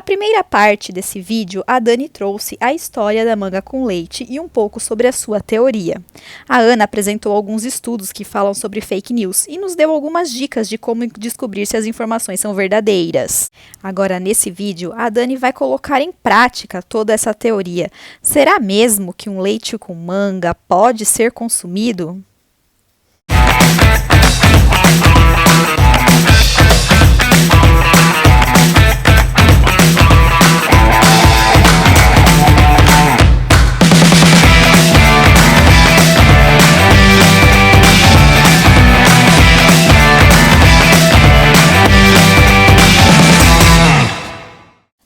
primeira parte desse vídeo, a Dani trouxe a história da manga com leite e um pouco sobre a sua teoria. A Ana apresentou alguns estudos que falam sobre fake news e nos deu algumas dicas de como descobrir se as informações são verdadeiras. Agora, nesse vídeo, a Dani vai colocar em prática toda essa teoria. Será mesmo que um leite com manga pode ser consumido?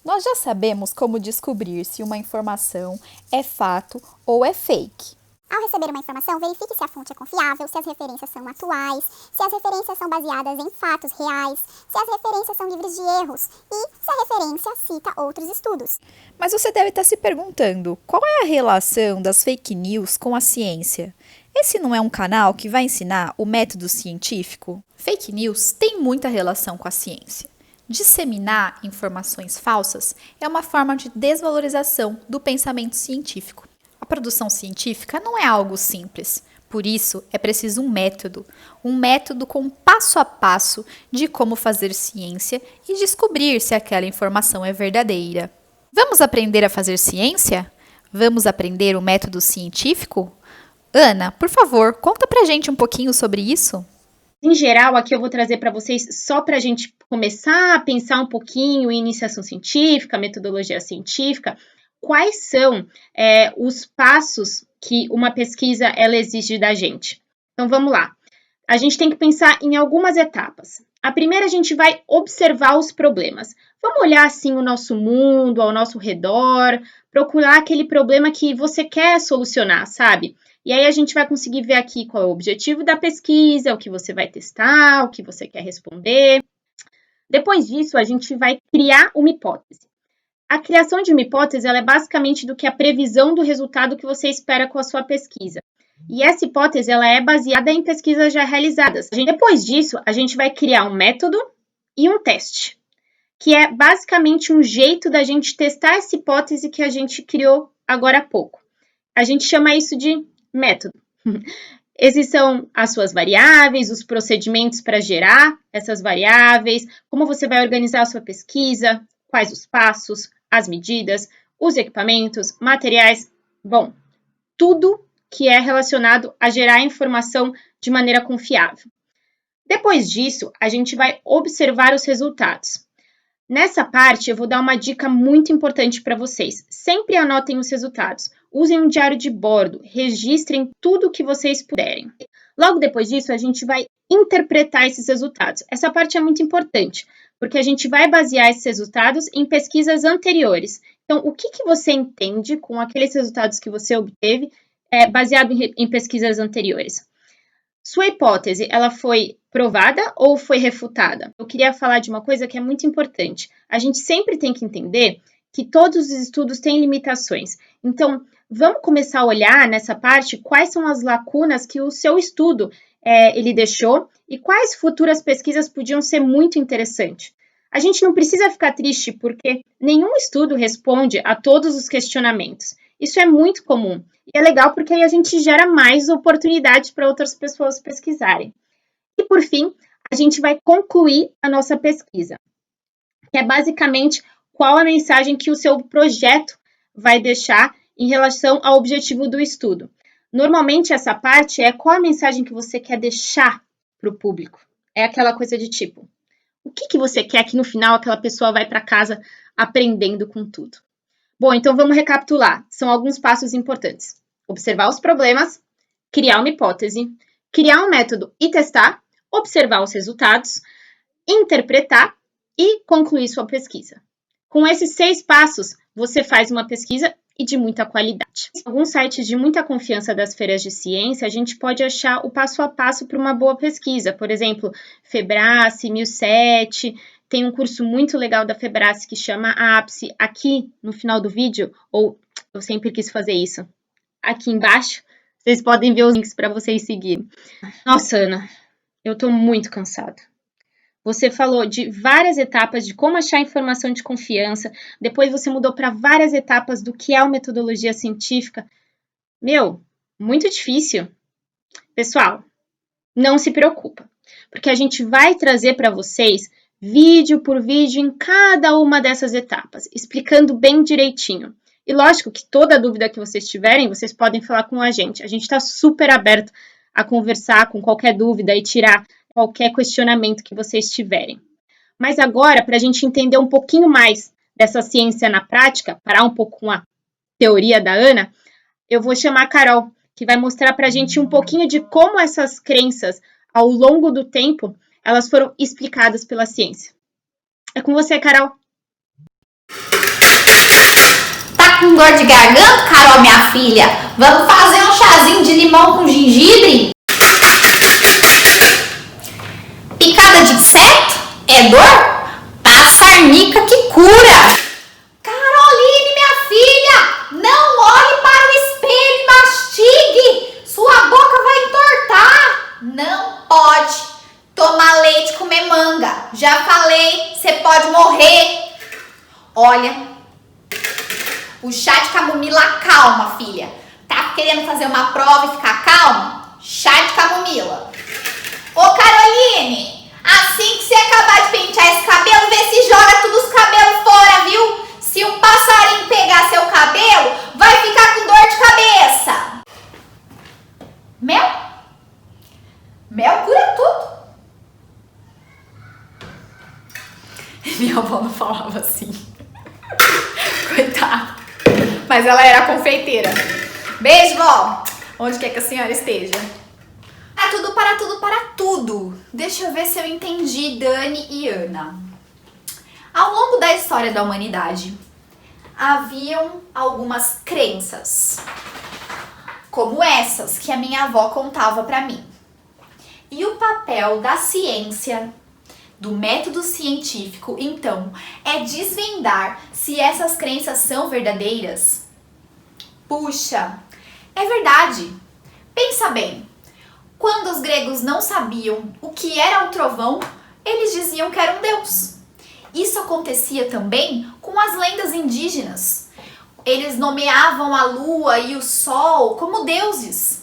Nós já sabemos como descobrir se uma informação é fato ou é fake. Ao receber uma informação, verifique se a fonte é confiável, se as referências são atuais, se as referências são baseadas em fatos reais, se as referências são livres de erros e se a referência cita outros estudos. Mas você deve estar se perguntando, qual é a relação das fake news com a ciência? Esse não é um canal que vai ensinar o método científico? Fake news tem muita relação com a ciência. Disseminar informações falsas é uma forma de desvalorização do pensamento científico. A produção científica não é algo simples, por isso é preciso um método com passo a passo de como fazer ciência e descobrir se aquela informação é verdadeira. Vamos aprender a fazer ciência? Vamos aprender o método científico? Ana, por favor, conta pra gente um pouquinho sobre isso. Em geral, aqui eu vou trazer para vocês só para a gente começar a pensar um pouquinho em iniciação científica, metodologia científica, quais são os passos que uma pesquisa ela exige da gente. Então, vamos lá. A gente tem que pensar em algumas etapas. A primeira, a gente vai observar os problemas. Vamos olhar, assim, o nosso mundo, ao nosso redor, procurar aquele problema que você quer solucionar, sabe? E aí a gente vai conseguir ver aqui qual é o objetivo da pesquisa, o que você vai testar, o que você quer responder. Depois disso, a gente vai criar uma hipótese. A criação de uma hipótese ela é basicamente do que a previsão do resultado que você espera com a sua pesquisa. E essa hipótese ela é baseada em pesquisas já realizadas. Depois disso, a gente vai criar um método e um teste, que é basicamente um jeito da gente testar essa hipótese que a gente criou agora há pouco. A gente chama isso de método. Esses são as suas variáveis, os procedimentos para gerar essas variáveis, como você vai organizar a sua pesquisa, quais os passos, as medidas, os equipamentos, materiais, bom, tudo que é relacionado a gerar informação de maneira confiável. Depois disso, a gente vai observar os resultados. Nessa parte, eu vou dar uma dica muito importante para vocês. Sempre anotem os resultados. Usem um diário de bordo, registrem tudo o que vocês puderem. Logo depois disso, a gente vai interpretar esses resultados. Essa parte é muito importante, porque a gente vai basear esses resultados em pesquisas anteriores. Então, o que você entende com aqueles resultados que você obteve baseado em pesquisas anteriores? Sua hipótese, ela foi provada ou foi refutada? Eu queria falar de uma coisa que é muito importante. A gente sempre tem que entender que todos os estudos têm limitações. Então, vamos começar a olhar nessa parte quais são as lacunas que o seu estudo ele deixou e quais futuras pesquisas podiam ser muito interessantes. A gente não precisa ficar triste porque nenhum estudo responde a todos os questionamentos. Isso é muito comum. E é legal porque aí a gente gera mais oportunidades para outras pessoas pesquisarem. E, por fim, a gente vai concluir a nossa pesquisa, que é basicamente qual a mensagem que o seu projeto vai deixar em relação ao objetivo do estudo. Normalmente, essa parte é qual a mensagem que você quer deixar para o público. É aquela coisa de tipo, o que você quer que no final aquela pessoa vai para casa aprendendo com tudo? Bom, então vamos recapitular. São alguns passos importantes. Observar os problemas, criar uma hipótese, criar um método e testar, observar os resultados, interpretar e concluir sua pesquisa. Com esses 6 passos, você faz uma pesquisa e de muita qualidade. Em alguns sites de muita confiança das feiras de ciência, a gente pode achar o passo a passo para uma boa pesquisa. Por exemplo, Febrace, 1007, tem um curso muito legal da Febrace que chama a Ápice. Aqui no final do vídeo, ou eu sempre quis fazer isso, aqui embaixo, vocês podem ver os links para vocês seguirem. Nossa, Ana, eu tô muito cansada. Você falou de várias etapas de como achar informação de confiança, depois você mudou para várias etapas do que é uma metodologia científica. Muito difícil. Pessoal, não se preocupa, porque a gente vai trazer para vocês vídeo por vídeo em cada uma dessas etapas, explicando bem direitinho. E lógico que toda dúvida que vocês tiverem, vocês podem falar com a gente. A gente está super aberto a conversar com qualquer dúvida e tirar qualquer questionamento que vocês tiverem. Mas agora, para a gente entender um pouquinho mais dessa ciência na prática, parar um pouco com a teoria da Ana, eu vou chamar a Carol, que vai mostrar para a gente um pouquinho de como essas crenças, ao longo do tempo, elas foram explicadas pela ciência. É com você, Carol. Tá com dor de garganta, Carol, minha filha? Vamos fazer um chazinho de limão com gengibre? Picada de inseto? É dor? Passa arnica que cura! Caroline, minha filha, não olhe para o espelho e mastigue! Sua boca vai entortar! Não pode tomar leite e comer manga. Já falei, você pode morrer. Olha, o chá de camomila calma, filha. Tá querendo fazer uma prova e ficar calma? Chá de camomila. Ô, Caroline, assim que você acabar de pentear esse cabelo, vê se joga todos os cabelos fora, viu? Se um passarinho pegar seu cabelo, vai ficar com dor de cabeça. Mel? Mel cura tudo. Minha avó não falava assim. Coitada. Mas ela era confeiteira. Beijo, vó. Onde quer que a senhora esteja? Para tudo, para tudo, para tudo. Deixa eu ver se eu entendi, Dani e Ana. Ao longo da história da humanidade, haviam algumas crenças, como essas que a minha avó contava para mim. E o papel da ciência, do método científico, então, é desvendar se essas crenças são verdadeiras. Puxa, é verdade. Pensa bem. Quando os gregos não sabiam o que era o trovão, eles diziam que era um deus. Isso acontecia também com as lendas indígenas. Eles nomeavam a lua e o sol como deuses.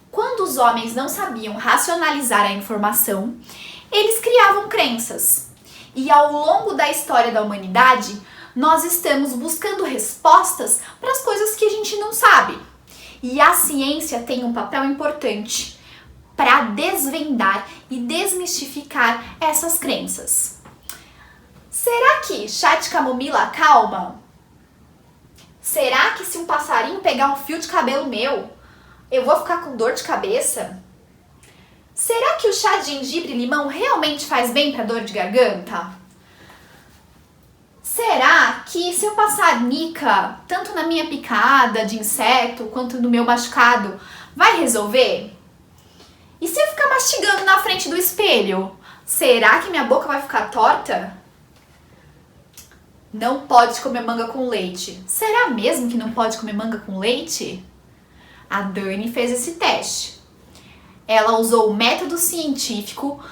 Quando os homens não sabiam racionalizar a informação, eles criavam crenças. E ao longo da história da humanidade, nós estamos buscando respostas para as coisas que a gente não sabe. E a ciência tem um papel importante para desvendar e desmistificar essas crenças. Será que chá de camomila acalma? Será que se um passarinho pegar um fio de cabelo meu, eu vou ficar com dor de cabeça? Será que o chá de gengibre e limão realmente faz bem para dor de garganta? Será que se eu passar nica, tanto na minha picada de inseto quanto no meu machucado, vai resolver? E se eu ficar mastigando na frente do espelho, será que minha boca vai ficar torta? Não pode comer manga com leite. Será mesmo que não pode comer manga com leite? A Dani fez esse teste. Ela usou o método científico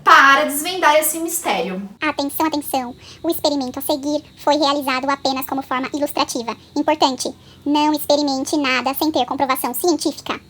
para desvendar esse mistério. Atenção, atenção! O experimento a seguir foi realizado apenas como forma ilustrativa. Importante, não experimente nada sem ter comprovação científica.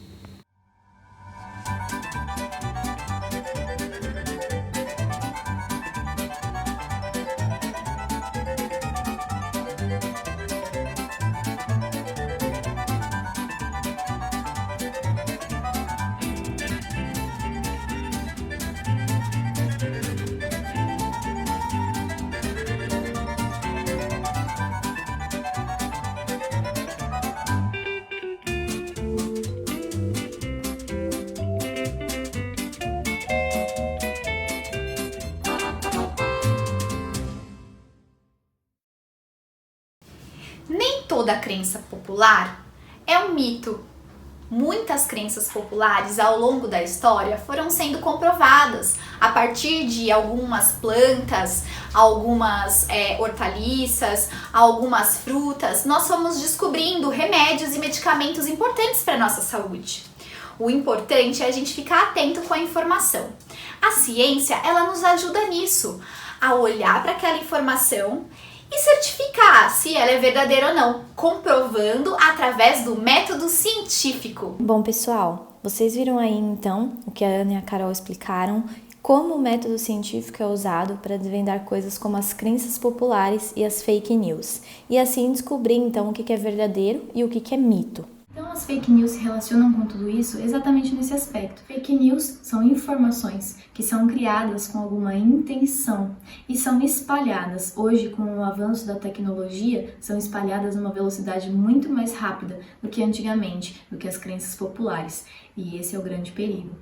Nem toda crença popular é um mito. Muitas crenças populares ao longo da história foram sendo comprovadas a partir de algumas plantas, algumas hortaliças, algumas frutas. Nós fomos descobrindo remédios e medicamentos importantes para a nossa saúde. O importante é a gente ficar atento com a informação. A ciência, ela nos ajuda nisso, a olhar para aquela informação e certificar se ela é verdadeira ou não, comprovando através do método científico. Bom, pessoal, vocês viram aí então o que a Ana e a Carol explicaram, como o método científico é usado para desvendar coisas como as crenças populares e as fake news, e assim descobrir então o que é verdadeiro e o que é mito. Então as fake news se relacionam com tudo isso exatamente nesse aspecto. Fake news são informações que são criadas com alguma intenção e são espalhadas. Hoje, com o avanço da tecnologia, são espalhadas numa velocidade muito mais rápida do que antigamente, do que as crenças populares. E esse é o grande perigo.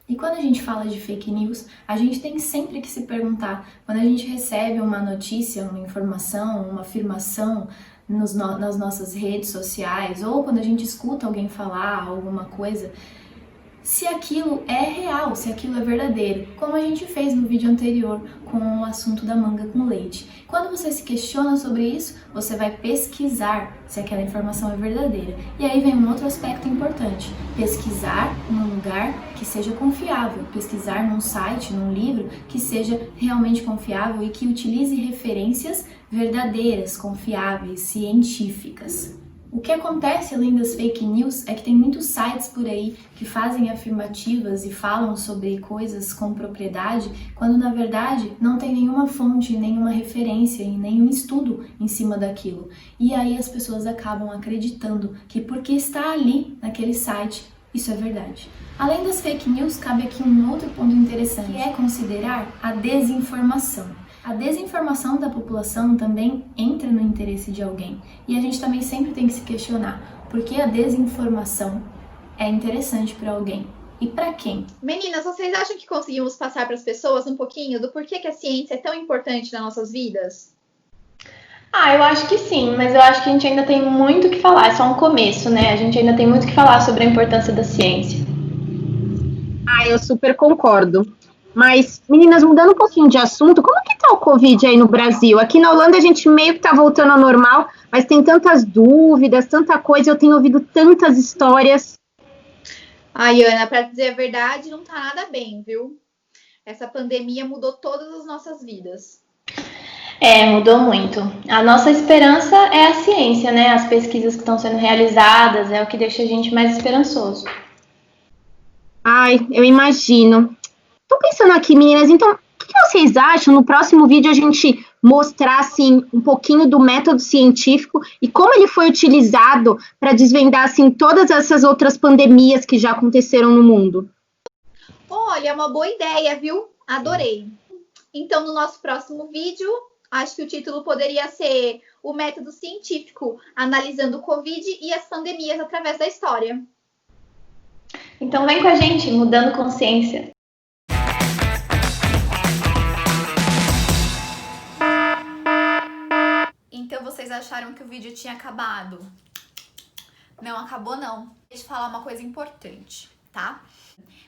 E quando a gente fala de fake news, a gente tem sempre que se perguntar, quando a gente recebe uma notícia, uma informação, uma afirmação nas nossas redes sociais, ou quando a gente escuta alguém falar alguma coisa, se aquilo é real, se aquilo é verdadeiro, como a gente fez no vídeo anterior com o assunto da manga com leite. Quando você se questiona sobre isso, você vai pesquisar se aquela informação é verdadeira. E aí vem um outro aspecto importante, pesquisar num lugar que seja confiável, pesquisar num site, num livro que seja realmente confiável e que utilize referências verdadeiras, confiáveis, científicas. O que acontece além das fake news é que tem muitos sites por aí que fazem afirmativas e falam sobre coisas com propriedade, quando na verdade não tem nenhuma fonte, nenhuma referência e nenhum estudo em cima daquilo. E aí as pessoas acabam acreditando que porque está ali naquele site, isso é verdade. Além das fake news, cabe aqui um outro ponto interessante, que é considerar a desinformação. A desinformação da população também entra no interesse de alguém. E a gente também sempre tem que se questionar por que a desinformação é interessante para alguém e para quem. Meninas, vocês acham que conseguimos passar para as pessoas um pouquinho do porquê que a ciência é tão importante nas nossas vidas? Eu acho que sim, mas eu acho que a gente ainda tem muito o que falar, é só um começo, né? A gente ainda tem muito o que falar sobre a importância da ciência. Eu super concordo. Mas, meninas, mudando um pouquinho de assunto, como que tá o Covid aí no Brasil? Aqui na Holanda a gente meio que tá voltando ao normal, mas tem tantas dúvidas, tanta coisa, eu tenho ouvido tantas histórias. Ai, Ana, para dizer a verdade, não tá nada bem, viu? Essa pandemia mudou todas as nossas vidas. Mudou muito. A nossa esperança é a ciência, né? As pesquisas que estão sendo realizadas é o que deixa a gente mais esperançoso. Eu imagino. Tô pensando aqui, meninas, então, o que vocês acham no próximo vídeo a gente mostrar, assim, um pouquinho do método científico e como ele foi utilizado para desvendar, assim, todas essas outras pandemias que já aconteceram no mundo? Olha, é uma boa ideia, viu? Adorei. Então, no nosso próximo vídeo, acho que o título poderia ser O Método Científico, analisando o Covid e as pandemias através da história. Então vem com a gente, mudando consciência. Então vocês acharam que o vídeo tinha acabado? Não acabou não. Deixa eu falar uma coisa importante, tá?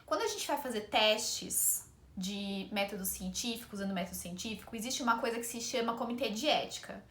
Quando a gente vai fazer testes de métodos científicos, usando método científico, existe uma coisa que se chama comitê de ética.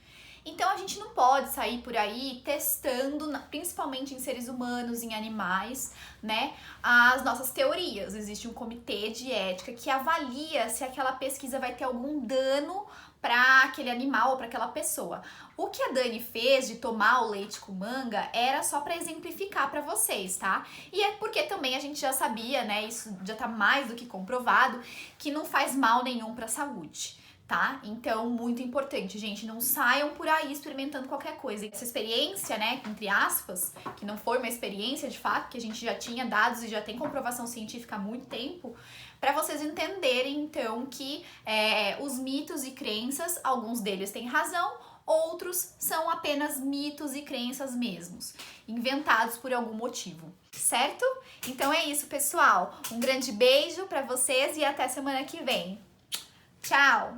Então a gente não pode sair por aí testando, principalmente em seres humanos, em animais, né, as nossas teorias. Existe um comitê de ética que avalia se aquela pesquisa vai ter algum dano para aquele animal ou para aquela pessoa. O que a Dani fez de tomar o leite com manga era só para exemplificar para vocês, tá? E é porque também a gente já sabia, né, isso já tá mais do que comprovado, que não faz mal nenhum para a saúde. Tá? Então, muito importante, gente, não saiam por aí experimentando qualquer coisa. Essa experiência, né, entre aspas, que não foi uma experiência de fato, que a gente já tinha dados e já tem comprovação científica há muito tempo, para vocês entenderem, então, que os mitos e crenças, alguns deles têm razão, outros são apenas mitos e crenças mesmos, inventados por algum motivo, certo? Então é isso, pessoal. Um grande beijo para vocês e até semana que vem. Tchau!